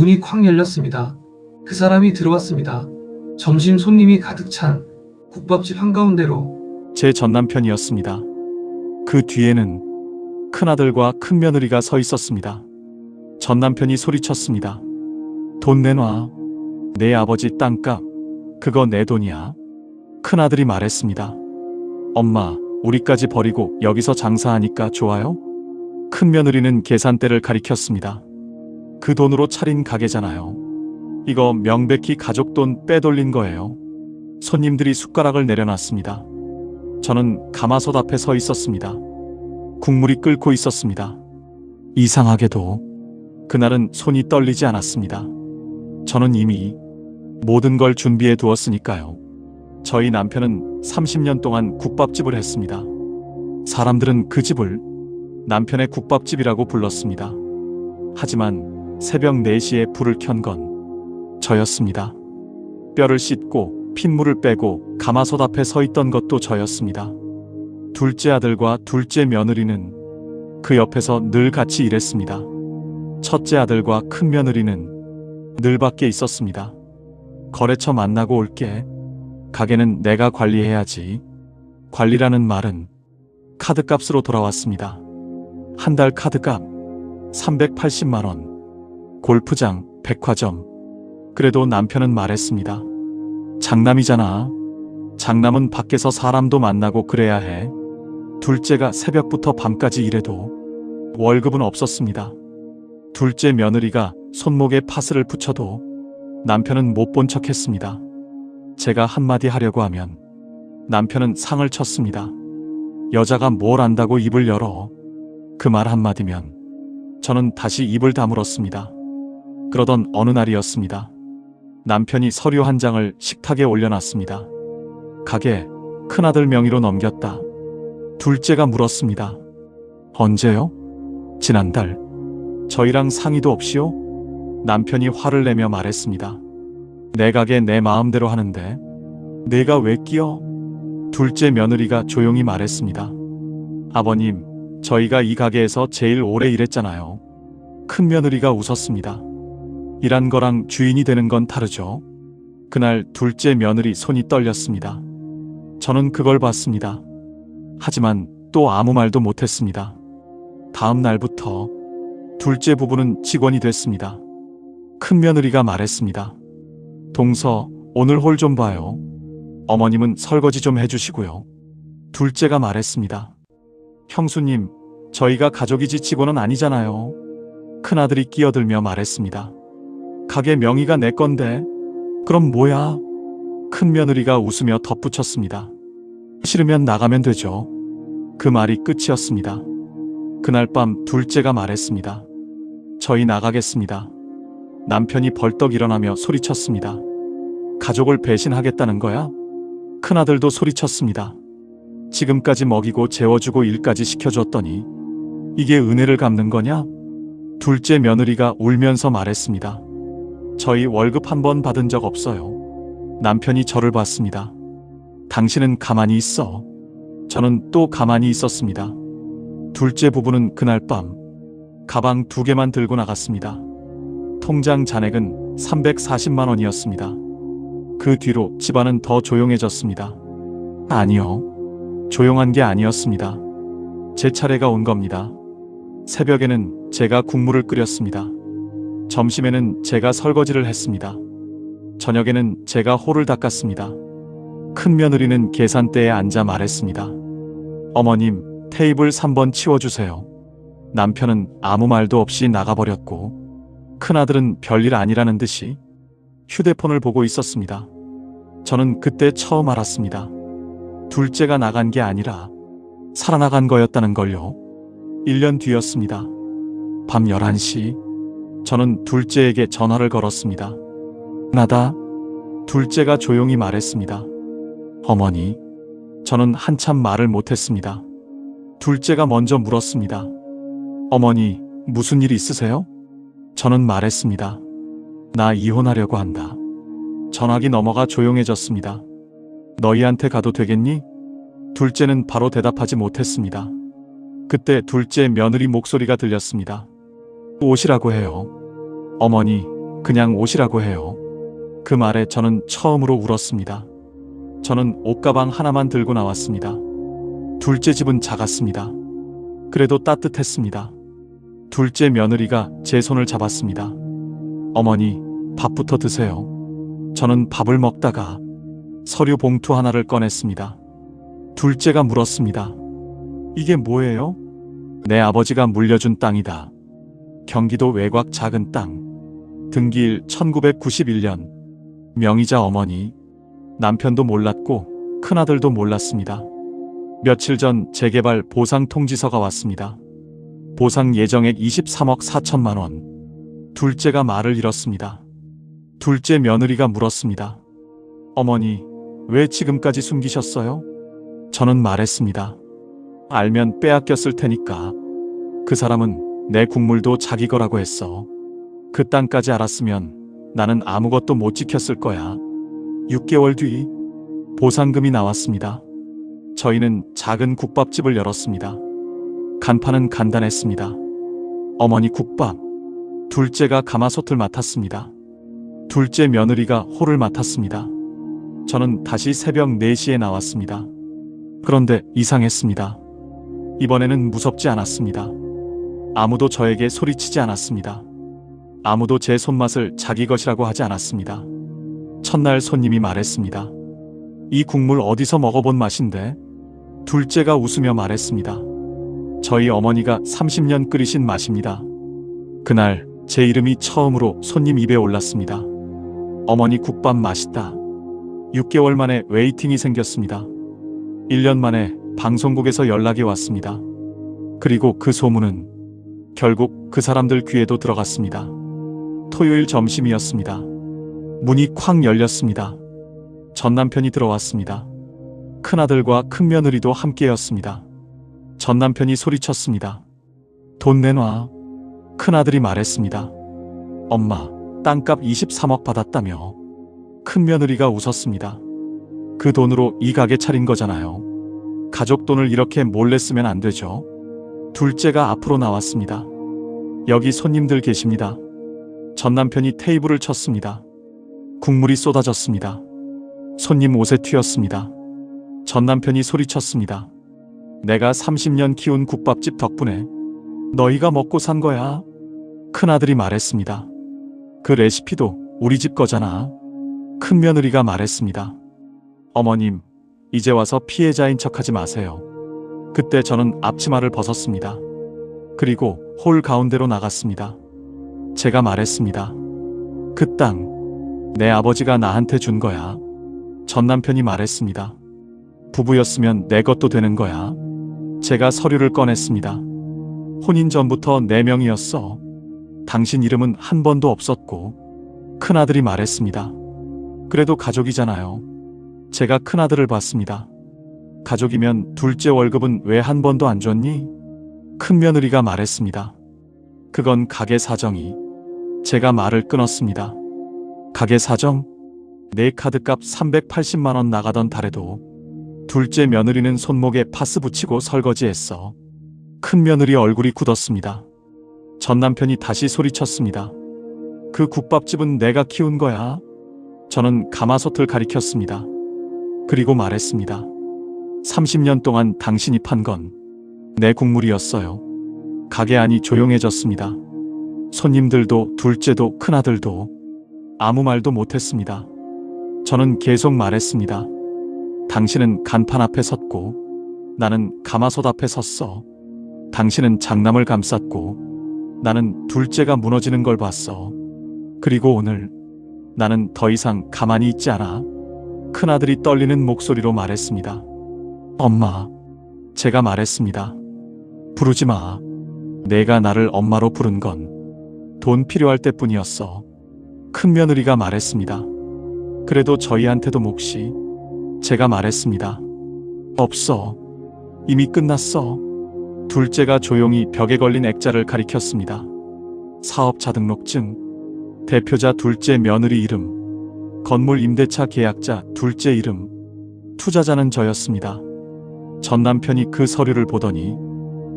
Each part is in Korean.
문이 콱 열렸습니다. 그 사람이 들어왔습니다. 점심 손님이 가득 찬 국밥집 한가운데로. 제 전남편이었습니다. 그 뒤에는 큰아들과 큰며느리가 서 있었습니다. 전남편이 소리쳤습니다. 돈 내놔. 내 아버지 땅값, 그거 내 돈이야. 큰아들이 말했습니다. 엄마, 우리까지 버리고 여기서 장사하니까 좋아요? 큰며느리는 계산대를 가리켰습니다. 그 돈으로 차린 가게잖아요. 이거 명백히 가족 돈 빼돌린 거예요. 손님들이 숟가락을 내려놨습니다. 저는 가마솥 앞에 서 있었습니다. 국물이 끓고 있었습니다. 이상하게도 그날은 손이 떨리지 않았습니다. 저는 이미 모든 걸 준비해 두었으니까요. 저희 남편은 30년 동안 국밥집을 했습니다. 사람들은 그 집을 남편의 국밥집이라고 불렀습니다. 하지만 새벽 4시에 불을 켠 건 저였습니다. 뼈를 씻고 핏물을 빼고 가마솥 앞에 서 있던 것도 저였습니다. 둘째 아들과 둘째 며느리는 그 옆에서 늘 같이 일했습니다. 첫째 아들과 큰 며느리는 늘 밖에 있었습니다. 거래처 만나고 올게. 가게는 내가 관리해야지. 관리라는 말은 카드값으로 돌아왔습니다. 한 달 카드값 380만 원. 골프장, 백화점. 그래도 남편은 말했습니다. 장남이잖아. 장남은 밖에서 사람도 만나고 그래야 해. 둘째가 새벽부터 밤까지 일해도 월급은 없었습니다. 둘째 며느리가 손목에 파스를 붙여도 남편은 못 본 척했습니다. 제가 한마디 하려고 하면 남편은 상을 쳤습니다. 여자가 뭘 안다고 입을 열어. 그 말 한마디면 저는 다시 입을 다물었습니다. 그러던 어느 날이었습니다. 남편이 서류 한 장을 식탁에 올려놨습니다. 가게 큰아들 명의로 넘겼다. 둘째가 물었습니다. 언제요? 지난달. 저희랑 상의도 없이요? 남편이 화를 내며 말했습니다. 내 가게 내 마음대로 하는데 내가 왜 끼어? 둘째 며느리가 조용히 말했습니다. 아버님, 저희가 이 가게에서 제일 오래 일했잖아요. 큰 며느리가 웃었습니다. 일한 거랑 주인이 되는 건 다르죠. 그날 둘째 며느리 손이 떨렸습니다. 저는 그걸 봤습니다. 하지만 또 아무 말도 못했습니다. 다음 날부터 둘째 부부는 직원이 됐습니다. 큰 며느리가 말했습니다. 동서, 오늘 홀 좀 봐요. 어머님은 설거지 좀 해주시고요. 둘째가 말했습니다. 형수님, 저희가 가족이지 직원은 아니잖아요. 큰아들이 끼어들며 말했습니다. 가게 명의가 내 건데 그럼 뭐야? 큰 며느리가 웃으며 덧붙였습니다. 싫으면 나가면 되죠. 그 말이 끝이었습니다. 그날 밤 둘째가 말했습니다. 저희 나가겠습니다. 남편이 벌떡 일어나며 소리쳤습니다. 가족을 배신하겠다는 거야? 큰아들도 소리쳤습니다. 지금까지 먹이고 재워주고 일까지 시켜줬더니 이게 은혜를 갚는 거냐? 둘째 며느리가 울면서 말했습니다. 저희 월급 한 번 받은 적 없어요. 남편이 저를 봤습니다. 당신은 가만히 있어. 저는 또 가만히 있었습니다. 둘째 부부는 그날 밤 가방 2개만 들고 나갔습니다. 통장 잔액은 340만 원이었습니다. 그 뒤로 집안은 더 조용해졌습니다. 아니요. 조용한 게 아니었습니다. 제 차례가 온 겁니다. 새벽에는 제가 국물을 끓였습니다. 점심에는 제가 설거지를 했습니다. 저녁에는 제가 홀을 닦았습니다. 큰 며느리는 계산대에 앉아 말했습니다. 어머님, 테이블 3번 치워주세요. 남편은 아무 말도 없이 나가버렸고 큰아들은 별일 아니라는 듯이 휴대폰을 보고 있었습니다. 저는 그때 처음 알았습니다. 둘째가 나간 게 아니라 살아나간 거였다는 걸요. 1년 뒤였습니다. 밤 11시 저는 둘째에게 전화를 걸었습니다. 나다. 둘째가 조용히 말했습니다. 어머니. 저는 한참 말을 못했습니다. 둘째가 먼저 물었습니다. 어머니, 무슨 일 있으세요? 저는 말했습니다. 나 이혼하려고 한다. 전화기 넘어가 조용해졌습니다. 너희한테 가도 되겠니? 둘째는 바로 대답하지 못했습니다. 그때 둘째 며느리 목소리가 들렸습니다. 오시라고 해요. 어머니, 그냥 오시라고 해요. 그 말에 저는 처음으로 울었습니다. 저는 옷가방 하나만 들고 나왔습니다. 둘째 집은 작았습니다. 그래도 따뜻했습니다. 둘째 며느리가 제 손을 잡았습니다. 어머니, 밥부터 드세요. 저는 밥을 먹다가 서류 봉투 하나를 꺼냈습니다. 둘째가 물었습니다. 이게 뭐예요? 내 아버지가 물려준 땅이다. 경기도 외곽 작은 땅. 등기일 1991년. 명의자 어머니. 남편도 몰랐고 큰아들도 몰랐습니다. 며칠 전 재개발 보상 통지서가 왔습니다. 보상 예정액 23억 4천만 원. 둘째가 말을 잃었습니다. 둘째 며느리가 물었습니다. 어머니, 왜 지금까지 숨기셨어요? 저는 말했습니다. 알면 빼앗겼을 테니까. 그 사람은 내 국물도 자기 거라고 했어. 그 땅까지 알았으면 나는 아무것도 못 지켰을 거야. 6개월 뒤 보상금이 나왔습니다. 저희는 작은 국밥집을 열었습니다. 간판은 간단했습니다. 어머니 국밥. 둘째가 가마솥을 맡았습니다. 둘째 며느리가 홀을 맡았습니다. 저는 다시 새벽 4시에 나왔습니다. 그런데 이상했습니다. 이번에는 무섭지 않았습니다. 아무도 저에게 소리치지 않았습니다. 아무도 제 손맛을 자기 것이라고 하지 않았습니다. 첫날 손님이 말했습니다. 이 국물 어디서 먹어본 맛인데? 둘째가 웃으며 말했습니다. 저희 어머니가 30년 끓이신 맛입니다. 그날 제 이름이 처음으로 손님 입에 올랐습니다. 어머니 국밥 맛있다. 6개월 만에 웨이팅이 생겼습니다. 1년 만에 방송국에서 연락이 왔습니다. 그리고 그 소문은 결국 그 사람들 귀에도 들어갔습니다. 토요일 점심이었습니다. 문이 쾅 열렸습니다. 전 남편이 들어왔습니다. 큰아들과 큰며느리도 함께였습니다. 전 남편이 소리쳤습니다. 돈 내놔. 큰아들이 말했습니다. 엄마, 땅값 23억 받았다며. 큰며느리가 웃었습니다. 그 돈으로 이 가게 차린 거잖아요. 가족 돈을 이렇게 몰래 쓰면 안 되죠. 둘째가 앞으로 나왔습니다. 여기 손님들 계십니다. 전 남편이 테이블을 쳤습니다. 국물이 쏟아졌습니다. 손님 옷에 튀었습니다. 전 남편이 소리쳤습니다. 내가 30년 키운 국밥집 덕분에 너희가 먹고 산 거야. 큰아들이 말했습니다. 그 레시피도 우리 집 거잖아. 큰며느리가 말했습니다. 어머님, 이제 와서 피해자인 척하지 마세요. 그때 저는 앞치마를 벗었습니다. 그리고 홀 가운데로 나갔습니다. 제가 말했습니다. 그 땅, 내 아버지가 나한테 준 거야. 전 남편이 말했습니다. 부부였으면 내 것도 되는 거야. 제가 서류를 꺼냈습니다. 혼인 전부터 4명이었어. 당신 이름은 한 번도 없었고. 큰아들이 말했습니다. 그래도 가족이잖아요. 제가 큰아들을 봤습니다. 가족이면 둘째 월급은 왜 한 번도 안 줬니? 큰며느리가 말했습니다. 그건 가게 사정이. 제가 말을 끊었습니다. 가게 사정? 내 카드값 380만 원 나가던 달에도 둘째 며느리는 손목에 파스 붙이고 설거지했어. 큰며느리 얼굴이 굳었습니다. 전 남편이 다시 소리쳤습니다. 그 국밥집은 내가 키운 거야. 저는 가마솥을 가리켰습니다. 그리고 말했습니다. 30년 동안 당신이 판 건 내 국물이었어요. 가게 안이 조용해졌습니다. 손님들도 둘째도 큰아들도 아무 말도 못했습니다. 저는 계속 말했습니다. 당신은 간판 앞에 섰고 나는 가마솥 앞에 섰어. 당신은 장남을 감쌌고 나는 둘째가 무너지는 걸 봤어. 그리고 오늘 나는 더 이상 가만히 있지 않아. 큰아들이 떨리는 목소리로 말했습니다. 엄마. 제가 말했습니다. 부르지 마. 내가 나를 엄마로 부른 건 돈 필요할 때뿐이었어. 큰며느리가 말했습니다. 그래도 저희한테도 몫이. 제가 말했습니다. 없어. 이미 끝났어. 둘째가 조용히 벽에 걸린 액자를 가리켰습니다. 사업자 등록증, 대표자 둘째 며느리 이름, 건물 임대차 계약자 둘째 이름, 투자자는 저였습니다. 전 남편이 그 서류를 보더니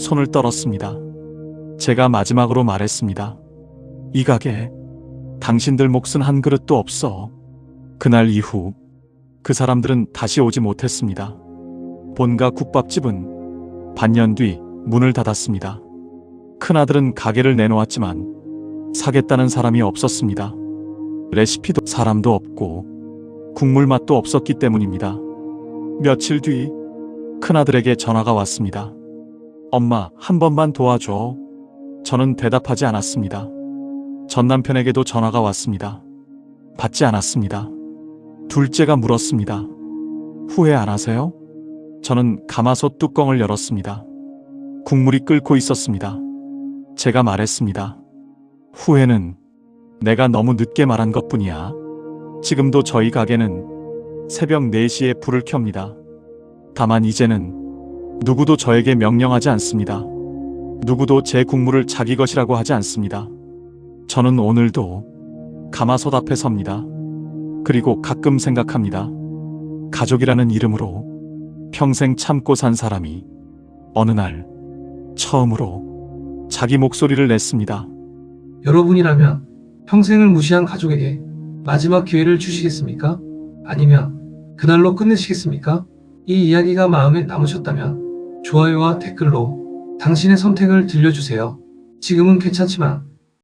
손을 떨었습니다. 제가 마지막으로 말했습니다. 이 가게 당신들 몫은 한 그릇도 없어. 그날 이후 그 사람들은 다시 오지 못했습니다. 본가 국밥집은 반년 뒤 문을 닫았습니다. 큰아들은 가게를 내놓았지만 사겠다는 사람이 없었습니다. 레시피도 사람도 없고 국물 맛도 없었기 때문입니다. 며칠 뒤 큰아들에게 전화가 왔습니다. 엄마, 한 번만 도와줘. 저는 대답하지 않았습니다. 전 남편에게도 전화가 왔습니다. 받지 않았습니다. 둘째가 물었습니다. 후회 안 하세요? 저는 가마솥 뚜껑을 열었습니다. 국물이 끓고 있었습니다. 제가 말했습니다. 후회는 내가 너무 늦게 말한 것뿐이야. 지금도 저희 가게는 새벽 4시에 불을 켭니다. 다만 이제는 누구도 저에게 명령하지 않습니다. 누구도 제 국물을 자기 것이라고 하지 않습니다. 저는 오늘도 가마솥 앞에 섭니다. 그리고 가끔 생각합니다. 가족이라는 이름으로 평생 참고 산 사람이 어느 날 처음으로 자기 목소리를 냈습니다. 여러분이라면 평생을 무시한 가족에게 마지막 기회를 주시겠습니까? 아니면 그날로 끝내시겠습니까? 이 이야기가 마음에 남으셨다면 좋아요와 댓글로 당신의 선택을 들려주세요. 지금은 괜찮지만